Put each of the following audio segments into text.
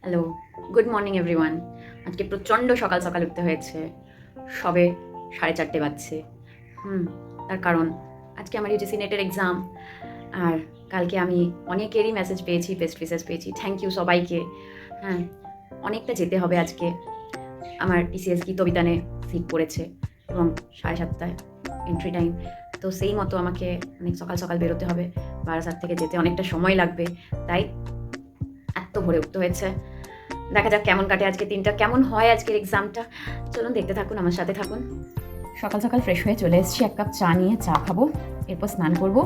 Hello, good morning everyone. আজকে প্রচণ্ড সকাল সকাল উঠতে হয়েছে, সবে 4:30 বাজছে। তার কারণ আজকে আমার ইউজিসি নেটের এক্সাম, আর কালকে আমি অনেকেরই মেসেজ পেয়েছি, বেস্ট উইশেস পেয়েছি। থ্যাংক ইউ সবাইকে। হ্যাঁ, অনেকটা যেতে হবে আজকে। আমার টিসিএস গীতবিতানে সিট পড়েছে এবং 7:30টায় এন্ট্রি টাইম, তো সেই মতো আমাকে অনেক সকাল সকাল বেরোতে হবে। বারাসাত থেকে যেতে অনেকটা সময় লাগবে, তাই এত ভোরে উঠতে হয়েছে। দেখা যাক কেমন কাটে আজকে দিনটা, কেমন হয় আজকের এক্সামটা। চলুন দেখতে থাকুন, আমার সাথে থাকুন। সকাল সকাল ফ্রেশ হয়ে চলে এসেছি, এক কাপ চা নিয়ে চা খাবো, এরপর স্নান করব,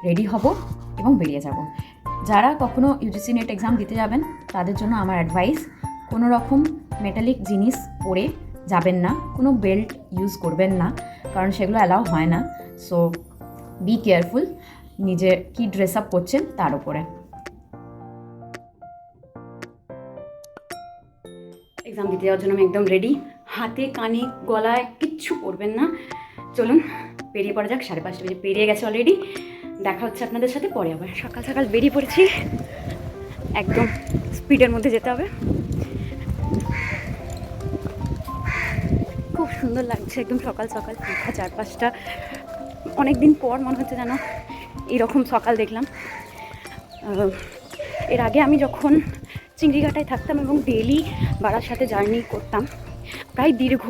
রেডি হব এবং বেরিয়ে যাব। যারা কখনো ইউজিসি নেট এক্সাম দিতে যাবেন তাদের জন্য আমার অ্যাডভাইস, কোনো রকম মেটালিক জিনিস পরে যাবেন না, কোনো বেল্ট ইউজ করবেন না, কারণ সেগুলো অ্যালাউ হয় না। সো বি কেয়ারফুল, নিজে কি ড্রেস আপ করছেন তার উপরে। এক্সাম দিতে যাওয়ার জন্য আমি একদম রেডি, হাতে কানে গলায় কিচ্ছু পরবেন না। চলুন বেরিয়ে পড়া যাক। 5:30 বাজে পেরিয়ে গেছে অলরেডি। দেখা হচ্ছে আপনাদের সাথে পরে আবার। সকাল সকাল বেরিয়ে পড়েছি, একদম স্পিডের মধ্যে যেতে হবে। খুব সুন্দর লাগছে, একদম সকাল সকাল ফাঁকা চারপাশটা। অনেক দিন পর মনে হচ্ছে যেন এইরকম সকাল দেখলাম। এর আগে আমি যখন চিংড়িঘাটায় থাকতাম এবং ডেলি বারাসাতে জার্নি করতাম, প্রায় দীর্ঘ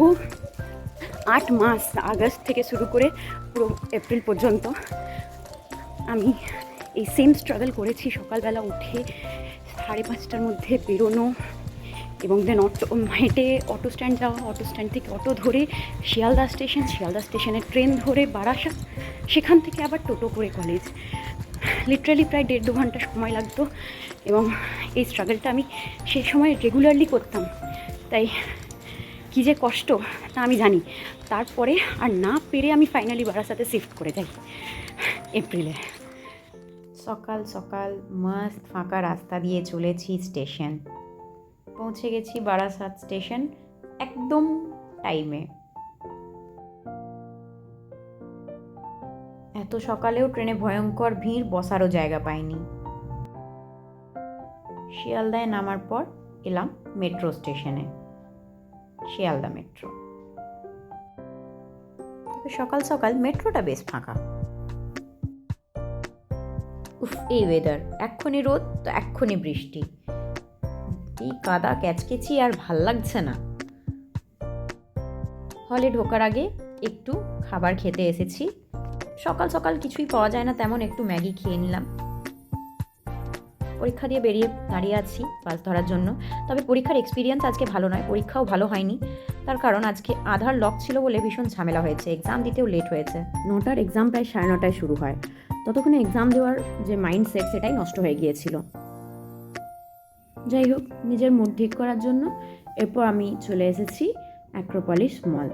8 মাস, আগস্ট থেকে শুরু করে পুরো এপ্রিল পর্যন্ত আমি এই সেম স্ট্রাগল করেছি। সকালবেলা উঠে 5:30টার মধ্যে বেরোনো এবং দেন হেঁটে অটো স্ট্যান্ড যাওয়া, অটো স্ট্যান্ড থেকে অটো ধরে শিয়ালদা স্টেশন, শিয়ালদা স্টেশনে ট্রেন ধরে বারাসাত, সেখান থেকে আবার টোটো করে কলেজ। লিটারালি প্রায় 1.5-2 ঘন্টা সময় লাগতো এবং এই স্ট্রাগলটা আমি সেই সময় রেগুলারলি করতাম। তাই কী যে কষ্ট তা আমি জানি। তারপরে আর না পেরে আমি ফাইনালি বারাসাতে শিফট করে যাই এপ্রিলে। সকাল সকাল মস্ত ফাঁকা রাস্তা দিয়ে চলেছি স্টেশন, পৌঁছে গেছি বারাসাত স্টেশন একদম টাইমে। এত সকালেও ট্রেনে ভয়ঙ্কর ভিড়, বসারও জায়গা পাইনি। শিয়ালদায় নামার পর এলাম মেট্রো স্টেশনে, শিয়ালদা মেট্রো। তবে সকাল সকাল মেট্রোটা বেশ ফাঁকা। উফ, এই ওয়েদার, এক্ষুনি রোদ তো এক্ষুনি বৃষ্টি, এই কাদা ক্যাচকেচি আর ভাল লাগছে না। হলে ঢোকার আগে একটু খাবার খেতে এসেছি। সকাল সকাল কিছুই পাওয়া যায় না তেমন, একটু ম্যাগি খেয়ে নিলাম। পরীক্ষা দিয়ে বেরিয়ে দাঁড়িয়ে আছি বাস ধরার জন্য। তবে পরীক্ষার এক্সপিরিয়েন্স আজকে ভালো নয়, পরীক্ষাও ভালো হয়নি। তার কারণ আজকে আধার লক ছিল বলে ভীষণ ঝামেলা হয়েছে, এক্সাম দিতেও লেট হয়েছে। 9টার এক্সাম প্রায় 9:30টায় শুরু হয়, ততক্ষণে এক্সাম দেওয়ার যে মাইন্ডসেট সেটাই নষ্ট হয়ে গিয়েছিল। যাই হোক, নিজের মুড ঠিক করার জন্য এরপর আমি চলে এসেছি অ্যাক্রোপলিস মল।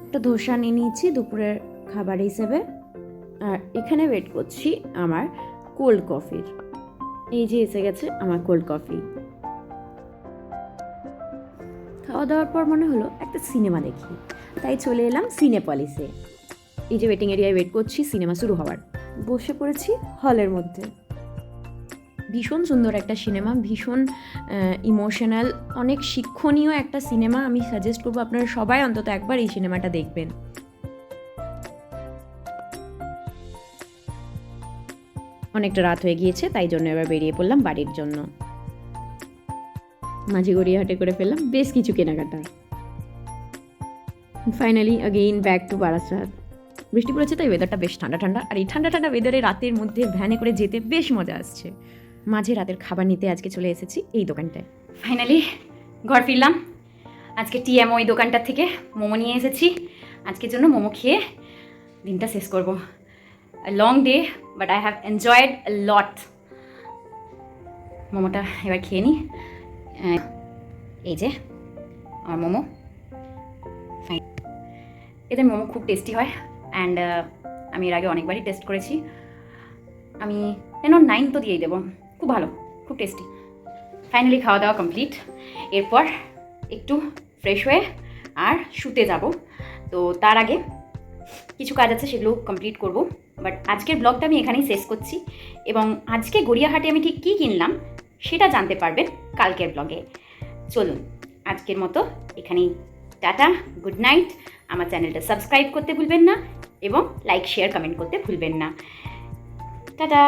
একটা ধোসা নিয়ে নিয়েছি দুপুরের খাবার হিসেবে, আর এখানে ওয়েট করছি আমার কোল্ড কফির। এই যে এসে গেছে আমার কোল্ড কফি। খাওয়া দাওয়ার পর মনে হলো একটা সিনেমা দেখি, তাই চলে এলাম সিনেপলিসে। এই যে ওয়েটিং এরিয়ায় ওয়েট করছি সিনেমা শুরু হওয়ার। বসে পড়েছি হলের মধ্যে। ভীষণ সুন্দর একটা সিনেমা, ভীষণ ইমোশনাল, অনেক শিক্ষণীয় একটা সিনেমা। আমি সাজেস্ট করবো আপনারা সবাই অন্তত একবার এই সিনেমাটা দেখবেন। অনেকটা রাত হয়ে গিয়েছে, তাই জন্য এবার বেরিয়ে পড়লাম বাড়ির জন্য। মাঝে গড়িয়াহাটে করে ফেললাম বেশ কিছু কেনাকাটা। Finally again back to Barasat. বৃষ্টি পড়েছে তাই ওয়েদারটা বেশ ঠান্ডা ঠান্ডা, আর এই ঠান্ডা ঠান্ডা ওয়েদারে রাতের মধ্যে ভ্যানে করে যেতে বেশ মজা আসছে। মাঝে রাতের খাবার নিতে আজকে চলে এসেছি এই দোকানটায়। ফাইনালি ঘর ফিরলাম। আজকে টিএমও এই দোকানটার থেকে মোমো নিয়ে এসেছি। আজকের জন্য মোমো খেয়ে দিনটা শেষ করবো। A long day, but I have enjoyed a lot. মোমোটা এবার খেয়ে নিই। এই যে আমার মোমো, এদের মোমো খুব টেস্টি হয় অ্যান্ড আমি এর আগে অনেকবারই টেস্ট করেছি। আমি 10/9 তো দিয়েই দেবো, খুব ভালো, খুব টেস্টি। ফাইনালি খাওয়া দাওয়া কমপ্লিট। এরপর একটু ফ্রেশ হয়ে আর শুতে যাব। তো তার আগে কিছু কাজ আছে, সেগুলো কমপ্লিট করব। বাট আজকের ব্লগটা আমি এখানেই শেষ করছি, এবং আজকে গড়িয়াহাটে আমি ঠিক কী কিনলাম সেটা জানতে পারবেন কালকের ব্লগে। চলুন আজকের মতো এখানেই টাটা, গুড নাইট। আমার চ্যানেলটা সাবস্ক্রাইব করতে ভুলবেন না এবং লাইক শেয়ার কমেন্ট করতে ভুলবেন না। টাটা।